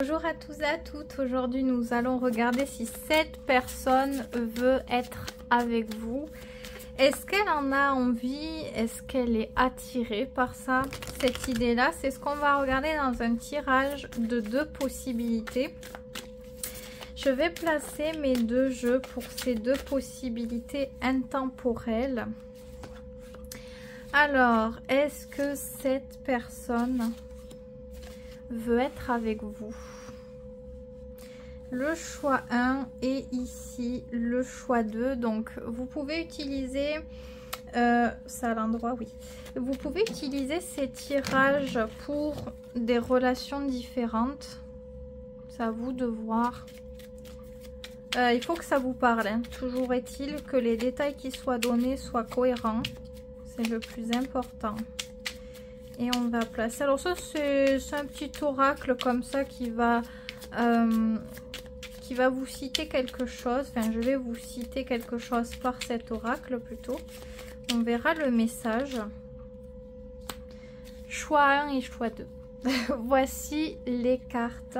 Bonjour à tous et à toutes, aujourd'hui nous allons regarder si cette personne veut être avec vous. Est-ce qu'elle en a envie? Est-ce qu'elle est attirée par ça? Cette idée-là, c'est ce qu'on va regarder dans un tirage de 2 possibilités. Je vais placer mes 2 jeux pour ces 2 possibilités intemporelles. Alors, est-ce que cette personne veut être avec vous? Le choix 1 et ici le choix 2. Donc vous pouvez utiliser ça à l'endroit, oui. Vous pouvez utiliser ces tirages pour des relations différentes. C'est à vous de voir. Il faut que ça vous parle, hein. Toujours est-il que les détails qui soient donnés soient cohérents. C'est le plus important. Et on va placer. Alors ça c'est un petit oracle comme ça qui va vous citer quelque chose. Enfin, je vais vous citer quelque chose par cet oracle plutôt. On verra le message. Choix 1 et choix 2. Voici les cartes.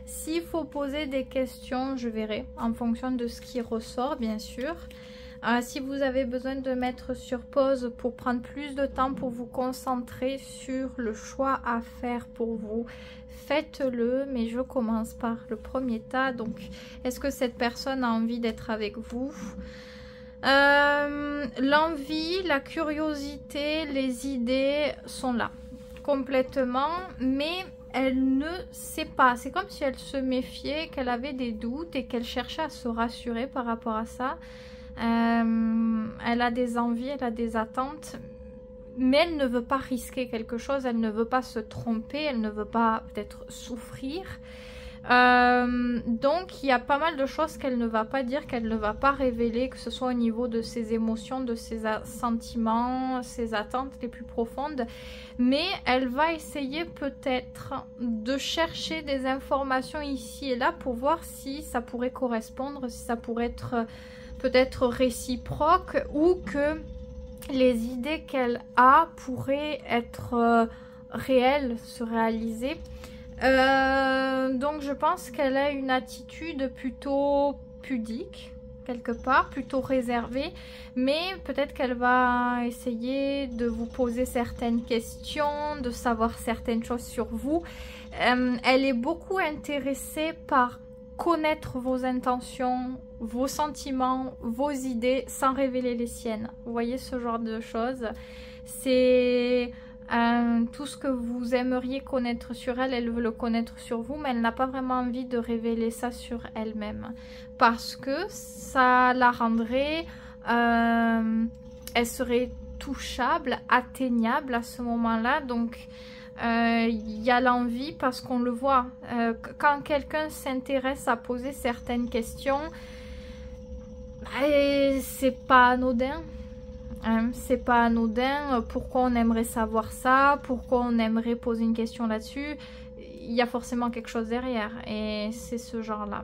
S'il faut poser des questions, je verrai en fonction de ce qui ressort, bien sûr. Si vous avez besoin de mettre sur pause pour prendre plus de temps pour vous concentrer sur le choix à faire pour vous, faites-le, mais je commence par le premier tas. Donc, est-ce que cette personne a envie d'être avec vous? L'envie, la curiosité, les idées sont là, complètement, mais elle ne sait pas. C'est comme si elle se méfiait, qu'elle avait des doutes et qu'elle cherchait à se rassurer par rapport à ça. Elle a des envies, elle a des attentes, mais elle ne veut pas risquer quelque chose, elle ne veut pas se tromper, elle ne veut pas peut-être souffrir. Donc il y a pas mal de choses qu'elle ne va pas dire, qu'elle ne va pas révéler, que ce soit au niveau de ses émotions, de ses sentiments, ses attentes les plus profondes. Mais elle va essayer peut-être de chercher des informations ici et là pour voir si ça pourrait correspondre, si ça pourrait être peut-être réciproque, ou que les idées qu'elle a pourraient être réelles, se réaliser. Donc je pense qu'elle a une attitude plutôt pudique, quelque part, plutôt réservée, mais peut-être qu'elle va essayer de vous poser certaines questions, de savoir certaines choses sur vous. Elle est beaucoup intéressée par connaître vos intentions, vos sentiments, vos idées sans révéler les siennes. Vous voyez ce genre de choses? C'est tout ce que vous aimeriez connaître sur elle, elle veut le connaître sur vous, mais elle n'a pas vraiment envie de révéler ça sur elle-même. Parce que ça la rendrait... elle serait touchable, atteignable à ce moment-là. Donc il y a l'envie, parce qu'on le voit. Quand quelqu'un s'intéresse à poser certaines questions, c'est pas anodin. C'est pas anodin. Pourquoi on aimerait savoir ça? Pourquoi on aimerait poser une question là-dessus? Il y a forcément quelque chose derrière, et c'est ce genre-là.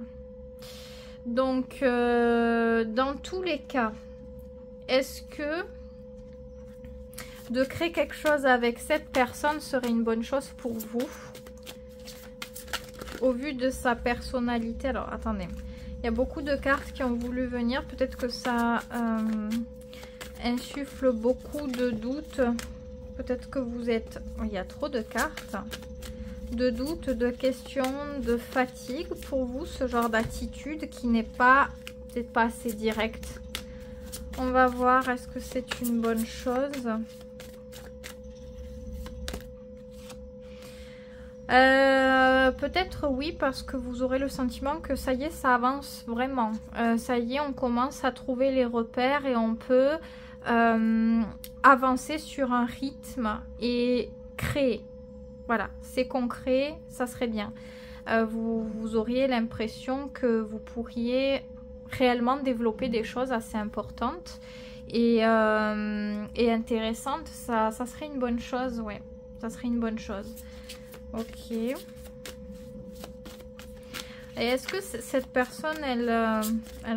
Donc, dans tous les cas, est-ce que de créer quelque chose avec cette personne serait une bonne chose pour vous? Au vu de sa personnalité. Alors, attendez. Il y a beaucoup de cartes qui ont voulu venir. Peut-être que ça... insuffle beaucoup de doutes. Peut-être que vous êtes... Il y a trop de cartes. De doutes, de questions, de fatigue pour vous. Ce genre d'attitude qui n'est pas... peut-être pas assez directe. On va voir, est-ce que c'est une bonne chose? Peut-être oui, parce que vous aurez le sentiment que ça y est, ça avance vraiment. Ça y est, on commence à trouver les repères et on peut... avancer sur un rythme et créer. Voilà, c'est concret, ça serait bien. Vous auriez l'impression que vous pourriez réellement développer des choses assez importantes et intéressantes. Ça serait une bonne chose, ouais. Ça serait une bonne chose. Ok. Et est-ce que cette personne, elle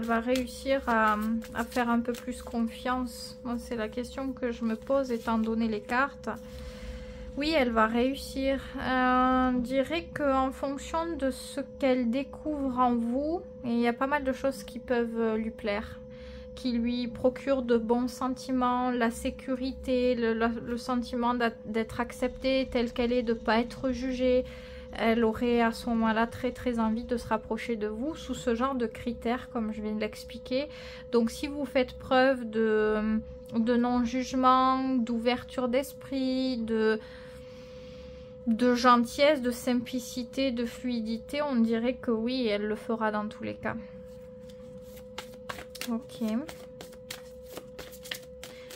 va réussir à faire un peu plus confiance? Moi, c'est la question que je me pose étant donné les cartes. Oui, elle va réussir. On dirait qu'en fonction de ce qu'elle découvre en vous, il y a pas mal de choses qui peuvent lui plaire, qui lui procurent de bons sentiments, la sécurité, le sentiment d'être acceptée telle qu'elle est, de ne pas être jugée. Elle aurait à ce moment-là très envie de se rapprocher de vous sous ce genre de critères, comme je viens de l'expliquer. Donc si vous faites preuve de non-jugement, d'ouverture d'esprit, de gentillesse, de simplicité, de fluidité, on dirait que oui, elle le fera dans tous les cas. Ok.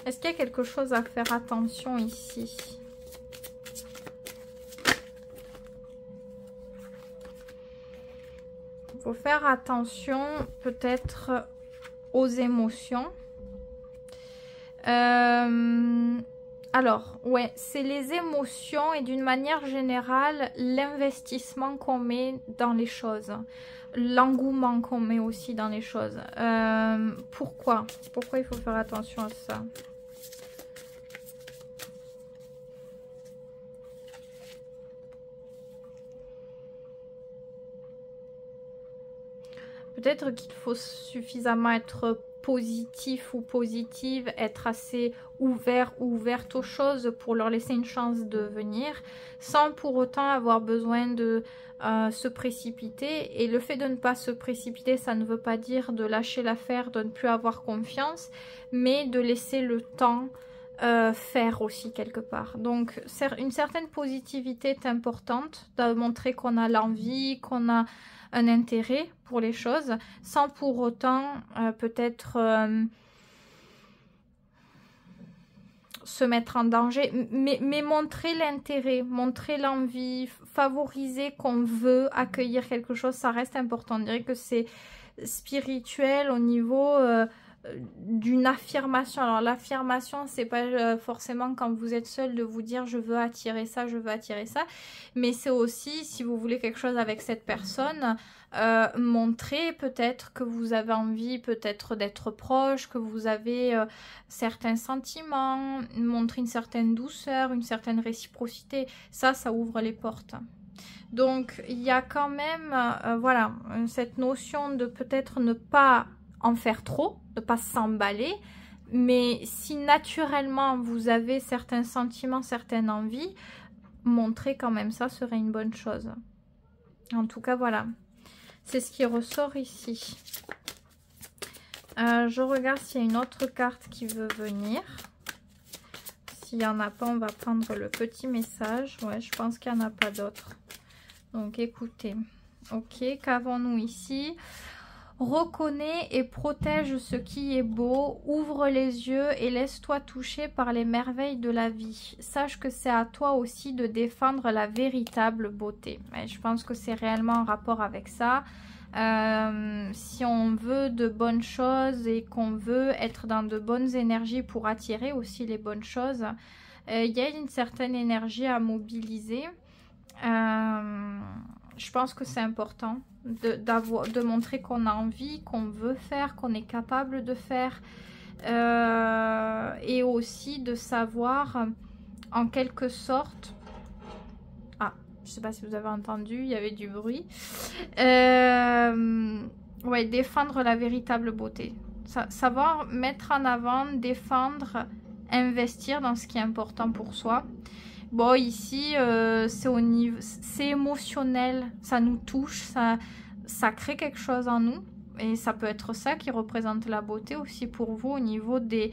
Est-ce qu'il y a quelque chose à faire attention ici? Il faut faire attention peut-être aux émotions. Alors, ouais, c'est les émotions et d'une manière générale, l'investissement qu'on met dans les choses. L'engouement qu'on met aussi dans les choses. Pourquoi il faut faire attention à ça? Peut-être qu'il faut suffisamment être positif ou positive, être assez ouvert ou ouverte aux choses pour leur laisser une chance de venir, sans pour autant avoir besoin de se précipiter. Et le fait de ne pas se précipiter, ça ne veut pas dire de lâcher l'affaire, de ne plus avoir confiance, mais de laisser le temps faire aussi quelque part. Donc une certaine positivité est importante, de montrer qu'on a l'envie, qu'on a un intérêt pour les choses, sans pour autant peut-être se mettre en danger, mais montrer l'intérêt, montrer l'envie, favoriser qu'on veut accueillir quelque chose, ça reste important. On dirait que c'est spirituel au niveau d'une affirmation. Alors l'affirmation, c'est pas forcément quand vous êtes seul de vous dire je veux attirer ça, je veux attirer ça, mais c'est aussi si vous voulez quelque chose avec cette personne, montrer peut-être que vous avez envie peut-être d'être proche, que vous avez certains sentiments, montrer une certaine douceur, une certaine réciprocité, ça ouvre les portes. Donc il y a quand même voilà, cette notion de peut-être ne pas en faire trop, ne pas s'emballer, mais si naturellement vous avez certains sentiments, certaines envies, montrer quand même ça serait une bonne chose. En tout cas, voilà. C'est ce qui ressort ici. Je regarde s'il y a une autre carte qui veut venir. S'il n'y en a pas, on va prendre le petit message. Ouais, je pense qu'il n'y en a pas d'autre. Donc, écoutez. Ok, qu'avons-nous ici? Reconnais et protège ce qui est beau, ouvre les yeux et laisse-toi toucher par les merveilles de la vie. Sache que c'est à toi aussi de défendre la véritable beauté. Et je pense que c'est réellement en rapport avec ça. Si on veut de bonnes choses et qu'on veut être dans de bonnes énergies pour attirer aussi les bonnes choses, il y a une certaine énergie à mobiliser. Je pense que c'est important de montrer qu'on a envie, qu'on veut faire, qu'on est capable de faire. Et aussi de savoir, en quelque sorte... Ah, je ne sais pas si vous avez entendu, il y avait du bruit. Ouais, défendre la véritable beauté. Savoir mettre en avant, défendre, investir dans ce qui est important pour soi. Bon, ici, c'est émotionnel, ça nous touche, ça crée quelque chose en nous. Et ça peut être ça qui représente la beauté aussi pour vous au niveau des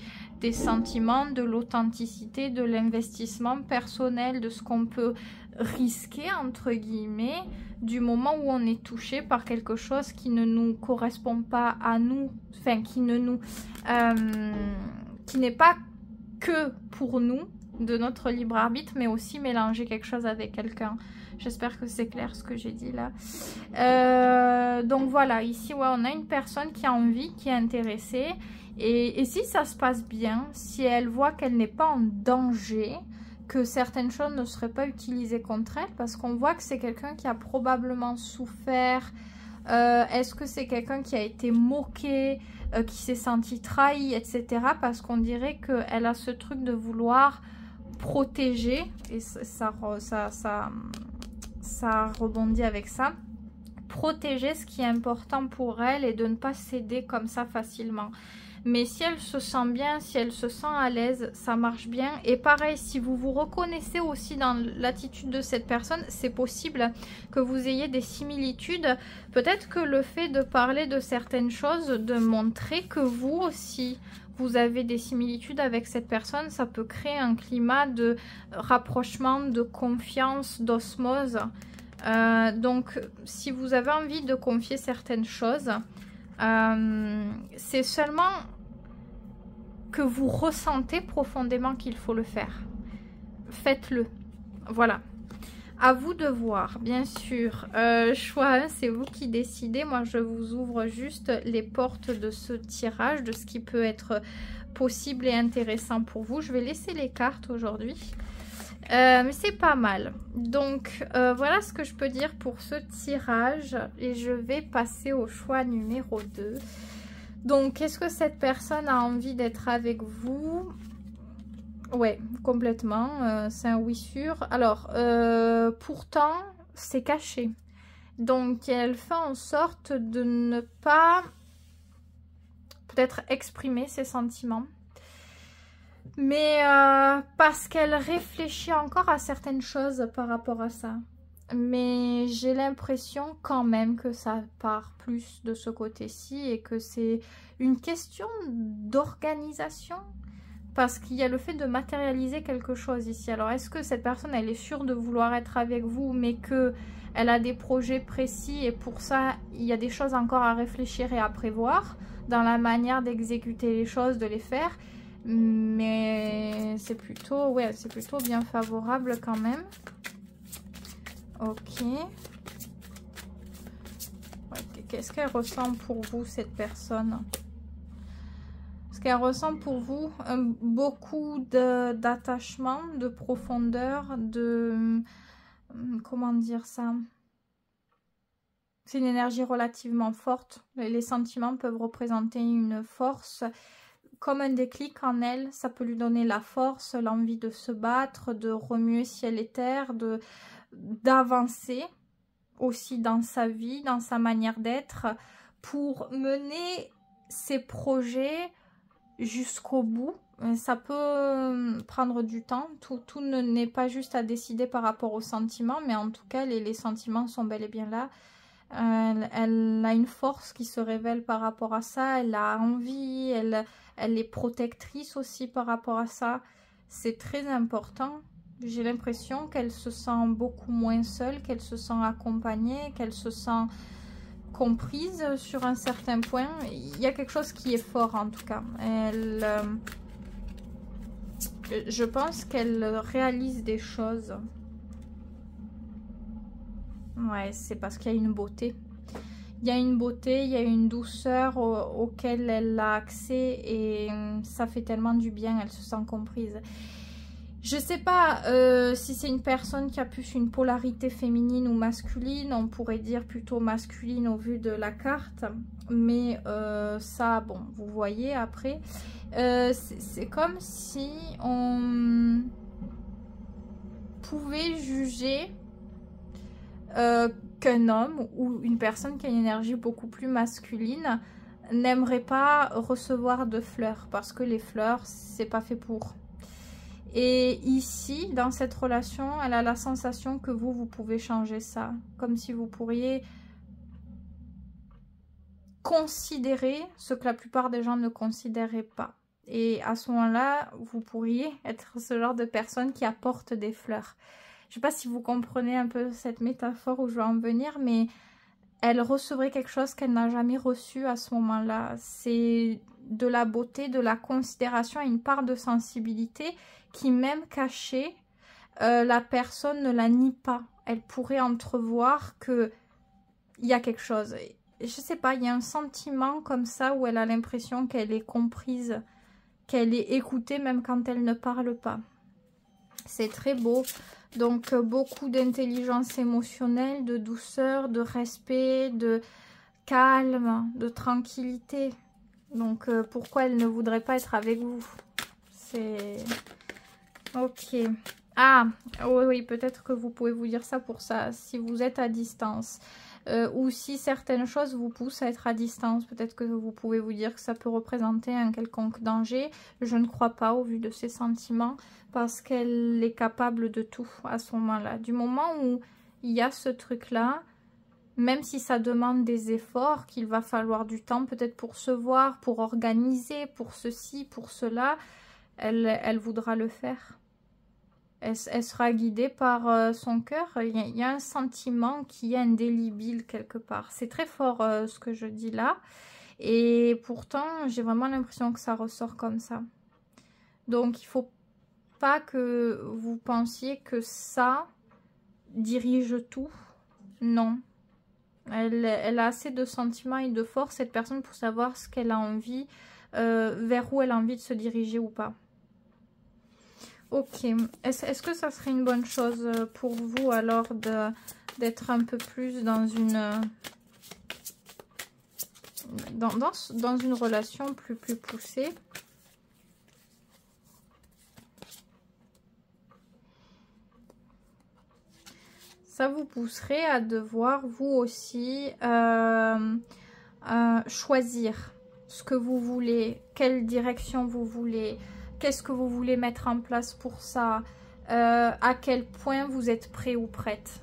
sentiments, de l'authenticité, de l'investissement personnel, de ce qu'on peut risquer, entre guillemets, du moment où on est touché par quelque chose qui ne nous correspond pas à nous, enfin, qui n'est pas que pour nous, de notre libre arbitre, mais aussi mélanger quelque chose avec quelqu'un. J'espère que c'est clair ce que j'ai dit là. Donc voilà, ici ouais, on a une personne qui a envie, qui est intéressée. Et si ça se passe bien, si elle voit qu'elle n'est pas en danger, que certaines choses ne seraient pas utilisées contre elle, parce qu'on voit que c'est quelqu'un qui a probablement souffert. Est-ce que c'est quelqu'un qui a été moqué, qui s'est senti trahi, etc. Parce qu'on dirait qu'elle a ce truc de vouloir protéger, et ça rebondit avec ça, protéger ce qui est important pour elle et de ne pas céder comme ça facilement. Mais si elle se sent bien, si elle se sent à l'aise, ça marche bien. Et pareil, si vous vous reconnaissez aussi dans l'attitude de cette personne, c'est possible que vous ayez des similitudes. Peut-être que le fait de parler de certaines choses, de montrer que vous aussi, vous avez des similitudes avec cette personne, ça peut créer un climat de rapprochement, de confiance, d'osmose. Donc, si vous avez envie de confier certaines choses, c'est seulement que vous ressentez profondément qu'il faut le faire. Faites-le. Voilà. À vous de voir, bien sûr. Choix 1, c'est vous qui décidez. Moi, je vous ouvre juste les portes de ce tirage, de ce qui peut être possible et intéressant pour vous. Je vais laisser les cartes aujourd'hui. Mais c'est pas mal. Donc, voilà ce que je peux dire pour ce tirage. Et je vais passer au choix numéro 2. Donc, est-ce que cette personne a envie d'être avec vous? Ouais, complètement. C'est un oui sûr. Alors, pourtant, c'est caché. Donc, elle fait en sorte de ne pas peut-être exprimer ses sentiments. Mais parce qu'elle réfléchit encore à certaines choses par rapport à ça. Mais j'ai l'impression quand même que ça part plus de ce côté-ci et que c'est une question d'organisation. Parce qu'il y a le fait de matérialiser quelque chose ici. Alors, est-ce que cette personne, elle est sûre de vouloir être avec vous, mais qu'elle a des projets précis et pour ça, il y a des choses encore à réfléchir et à prévoir dans la manière d'exécuter les choses, de les faire. Mais c'est plutôt, ouais, c'est plutôt bien favorable quand même. Ok. Ouais, qu'est-ce qu'elle ressent pour vous, cette personne? Est-ce qu'elle ressent pour vous beaucoup d'attachement, de profondeur, de... Comment dire ça? C'est une énergie relativement forte. Les sentiments peuvent représenter une force. Comme un déclic en elle, ça peut lui donner la force, l'envie de se battre, de remuer ciel et terre, d'avancer aussi dans sa vie, dans sa manière d'être, pour mener ses projets jusqu'au bout. Ça peut prendre du temps, tout n'est pas juste à décider par rapport aux sentiments, mais en tout cas, les sentiments sont bel et bien là. Elle a une force qui se révèle par rapport à ça, elle a envie, elle est protectrice aussi par rapport à ça. C'est très important. J'ai l'impression qu'elle se sent beaucoup moins seule, qu'elle se sent accompagnée, qu'elle se sent comprise sur un certain point. Il y a quelque chose qui est fort en tout cas. Je pense qu'elle réalise des choses. Ouais, c'est parce qu'il y a une beauté. Il y a une beauté, il y a une douceur auquel elle a accès et ça fait tellement du bien, elle se sent comprise. Je sais pas si c'est une personne qui a plus une polarité féminine ou masculine, on pourrait dire plutôt masculine au vu de la carte, mais ça, bon, vous voyez après, c'est comme si on pouvait juger qu'un homme ou une personne qui a une énergie beaucoup plus masculine n'aimerait pas recevoir de fleurs parce que les fleurs, c'est pas fait pour. Et ici, dans cette relation, elle a la sensation que vous pouvez changer ça. Comme si vous pourriez considérer ce que la plupart des gens ne considéraient pas. Et à ce moment-là, vous pourriez être ce genre de personne qui apporte des fleurs. Je ne sais pas si vous comprenez un peu cette métaphore où je veux en venir, mais elle recevrait quelque chose qu'elle n'a jamais reçu à ce moment-là. C'est de la beauté, de la considération et une part de sensibilité qui, même cachée, la personne ne la nie pas. Elle pourrait entrevoir qu'il y a quelque chose. Je sais pas, il y a un sentiment comme ça où elle a l'impression qu'elle est comprise, qu'elle est écoutée même quand elle ne parle pas. C'est très beau. Donc, beaucoup d'intelligence émotionnelle, de douceur, de respect, de calme, de tranquillité. Donc, pourquoi elle ne voudrait pas être avec vous? C'est Ok. Ah, oui, oui, peut-être que vous pouvez vous dire ça pour ça, si vous êtes à distance. Ou si certaines choses vous poussent à être à distance, peut-être que vous pouvez vous dire que ça peut représenter un quelconque danger. Je ne crois pas au vu de ses sentiments, parce qu'elle est capable de tout à ce moment-là. Du moment où il y a ce truc-là, même si ça demande des efforts, qu'il va falloir du temps peut-être pour se voir, pour organiser, pour ceci, pour cela, elle voudra le faire. Elle sera guidée par son cœur. Il y a un sentiment qui est indélébile quelque part. C'est très fort ce que je dis là. Et pourtant, j'ai vraiment l'impression que ça ressort comme ça. Donc, il ne faut pas que vous pensiez que ça dirige tout. Non. Elle a assez de sentiments et de force, cette personne, pour savoir ce qu'elle a envie, vers où elle a envie de se diriger ou pas. Ok, est-ce que ça serait une bonne chose pour vous alors d'être un peu plus dans une dans une relation plus poussée? Ça vous pousserait à devoir vous aussi choisir ce que vous voulez, quelle direction vous voulez. Qu'est-ce que vous voulez mettre en place pour ça? À quel point vous êtes prêt ou prête?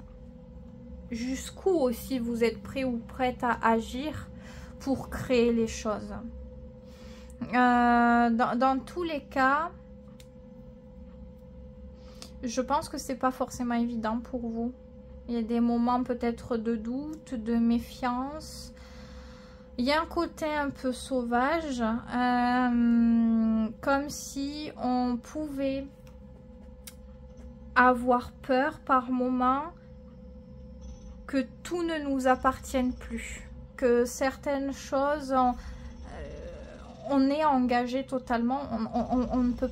Jusqu'où aussi vous êtes prêt ou prête à agir pour créer les choses? Dans tous les cas, je pense que c'est pas forcément évident pour vous. Il y a des moments peut-être de doute, de méfiance. Il y a un côté un peu sauvage, comme si on pouvait avoir peur par moment que tout ne nous appartienne plus, que certaines choses, on est engagé totalement, on ne peut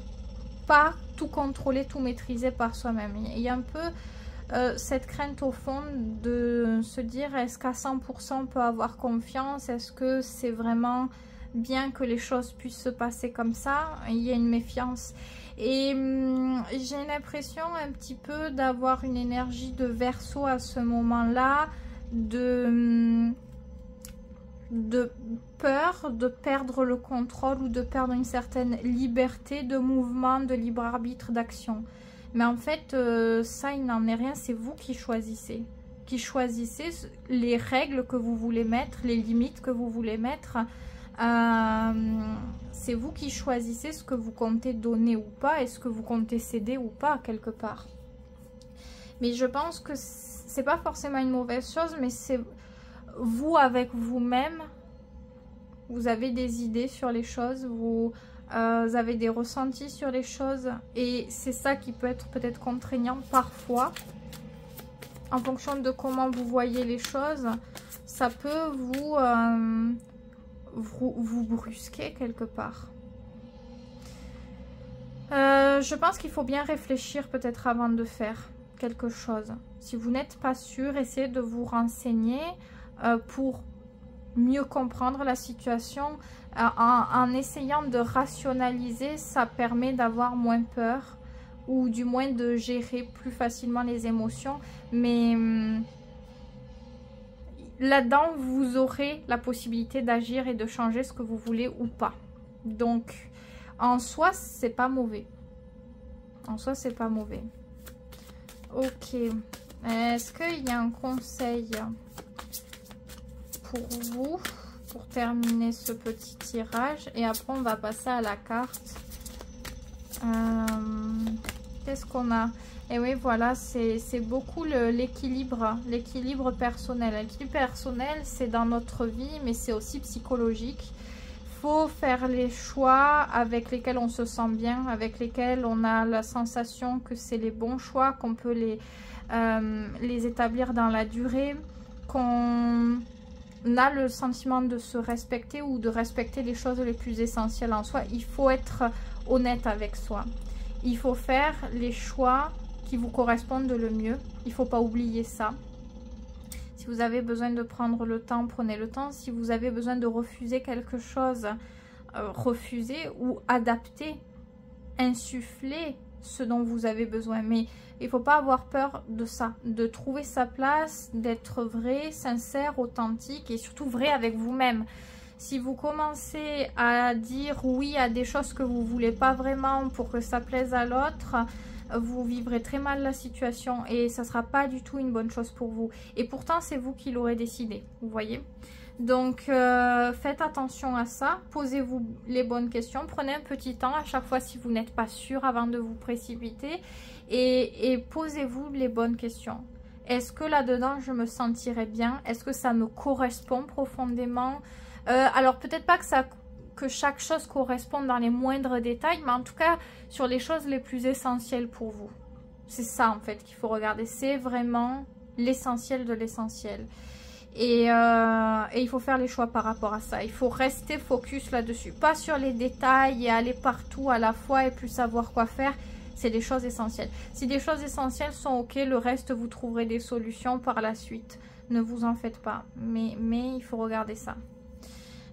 pas tout contrôler, tout maîtriser par soi-même. Il y a un peu cette crainte au fond de se dire, est-ce qu'à 100% on peut avoir confiance? Est-ce que c'est vraiment bien que les choses puissent se passer comme ça? Il y a une méfiance. Et j'ai l'impression un petit peu d'avoir une énergie de Verseau à ce moment-là, de peur de perdre le contrôle ou de perdre une certaine liberté de mouvement, de libre arbitre, d'action. Mais en fait, ça, il n'en est rien, c'est vous qui choisissez. Qui choisissez les règles que vous voulez mettre, les limites que vous voulez mettre. C'est vous qui choisissez ce que vous comptez donner ou pas, et ce que vous comptez céder ou pas, quelque part. Mais je pense que c'est pas forcément une mauvaise chose, mais c'est vous avec vous-même. Vous avez des idées sur les choses, vous avez des ressentis sur les choses, et c'est ça qui peut être peut-être contraignant parfois. En fonction de comment vous voyez les choses, ça peut vous brusquer quelque part. Je pense qu'il faut bien réfléchir peut-être avant de faire quelque chose. Si vous n'êtes pas sûr, essayez de vous renseigner pour mieux comprendre la situation. En essayant de rationaliser, ça permet d'avoir moins peur, ou du moins de gérer plus facilement les émotions. Mais là-dedans, vous aurez la possibilité d'agir et de changer ce que vous voulez ou pas. Donc, en soi, c'est pas mauvais. En soi, c'est pas mauvais. Ok. Est-ce qu'il y a un conseil pour vous, pour terminer ce petit tirage? Et après, on va passer à la carte. Qu'est-ce qu'on a? Et oui, voilà, c'est beaucoup l'équilibre personnel. L'équilibre personnel, c'est dans notre vie, mais c'est aussi psychologique. Il faut faire les choix avec lesquels on se sent bien, avec lesquels on a la sensation que c'est les bons choix, qu'on peut les établir dans la durée, qu'on a le sentiment de se respecter ou de respecter les choses les plus essentielles en soi. Il faut être honnête avec soi. Il faut faire les choix qui vous correspondent le mieux. Il ne faut pas oublier ça. Si vous avez besoin de prendre le temps, prenez le temps. Si vous avez besoin de refuser quelque chose, refusez, ou adapter, insuffler ce dont vous avez besoin. Mais il ne faut pas avoir peur de ça, de trouver sa place, d'être vrai, sincère, authentique et surtout vrai avec vous-même. Si vous commencez à dire oui à des choses que vous ne voulez pas vraiment pour que ça plaise à l'autre, vous vivrez très mal la situation et ça ne sera pas du tout une bonne chose pour vous. Et pourtant, c'est vous qui l'aurez décidé, vous voyez. Donc, faites attention à ça. Posez-vous les bonnes questions. Prenez un petit temps à chaque fois si vous n'êtes pas sûr avant de vous précipiter. Et posez-vous les bonnes questions. Est-ce que là-dedans, je me sentirais bien? Est-ce que ça me correspond profondément? Alors, peut-être pas que chaque chose corresponde dans les moindres détails, mais en tout cas, sur les choses les plus essentielles pour vous. C'est ça, en fait, qu'il faut regarder. C'est vraiment l'essentiel de l'essentiel. Et il faut faire les choix par rapport à ça. Il faut rester focus là-dessus. Pas sur les détails et aller partout à la fois et plus savoir quoi faire. C'est des choses essentielles. Si des choses essentielles sont ok, le reste, vous trouverez des solutions par la suite. Ne vous en faites pas. Mais il faut regarder ça.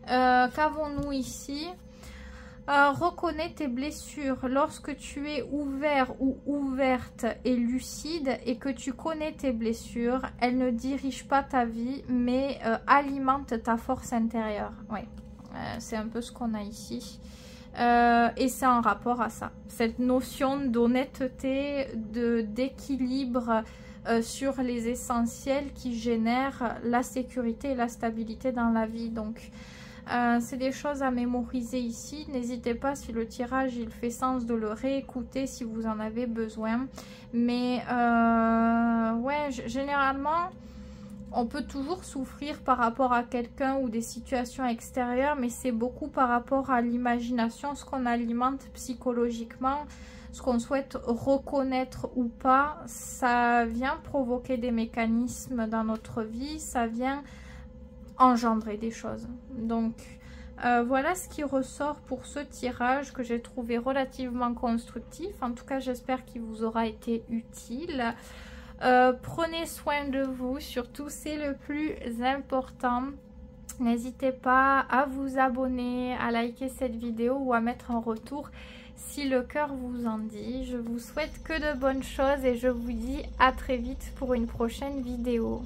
Qu'avons-nous ici? Reconnais tes blessures. Lorsque tu es ouvert ou ouverte et lucide et que tu connais tes blessures, elles ne dirigent pas ta vie mais alimentent ta force intérieure. Ouais, c'est un peu ce qu'on a ici. Et c'est en rapport à ça. Cette notion d'honnêteté, d'équilibre sur les essentiels qui génèrent la sécurité et la stabilité dans la vie. Donc, c'est des choses à mémoriser ici. N'hésitez pas, si le tirage il fait sens, de le réécouter si vous en avez besoin. Mais ouais, généralement, on peut toujours souffrir par rapport à quelqu'un ou des situations extérieures, mais c'est beaucoup par rapport à l'imagination, ce qu'on alimente psychologiquement, ce qu'on souhaite reconnaître ou pas. Ça vient provoquer des mécanismes dans notre vie, ça vient engendrer des choses. Donc voilà ce qui ressort pour ce tirage que j'ai trouvé relativement constructif. En tout cas, j'espère qu'il vous aura été utile. Prenez soin de vous, surtout c'est le plus important. N'hésitez pas à vous abonner, à liker cette vidéo ou à mettre un retour si le cœur vous en dit. Je vous souhaite que de bonnes choses et je vous dis à très vite pour une prochaine vidéo.